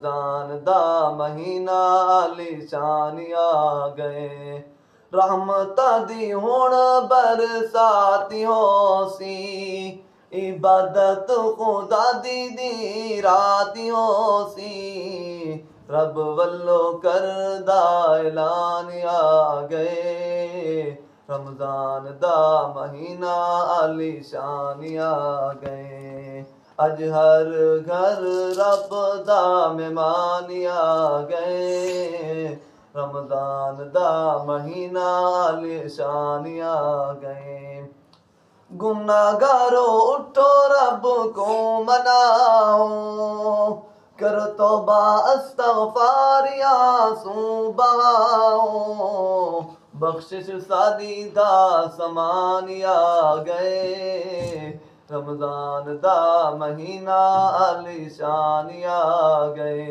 रमज़ान दा महीना आलीशान आ गए। रहमतां दी हुण बरसाती होसी, इबादत खुदा दी राती होसी। रब वल्लों करदा ऐलान आ गए। रमज़ान दा महीना आलीशान आ गए। अज हर घर रब दा मेहमान आ गए। रमज़ान दा महीना आलीशान आ गए। गुनाहगारो उठो रब को मनाओ, करो तौबा इस्तग़फ़ार आंसू बहाओ। बख्शिश सादी दा समान आ गए। रमज़ान दा महीना आलीशान आ गए।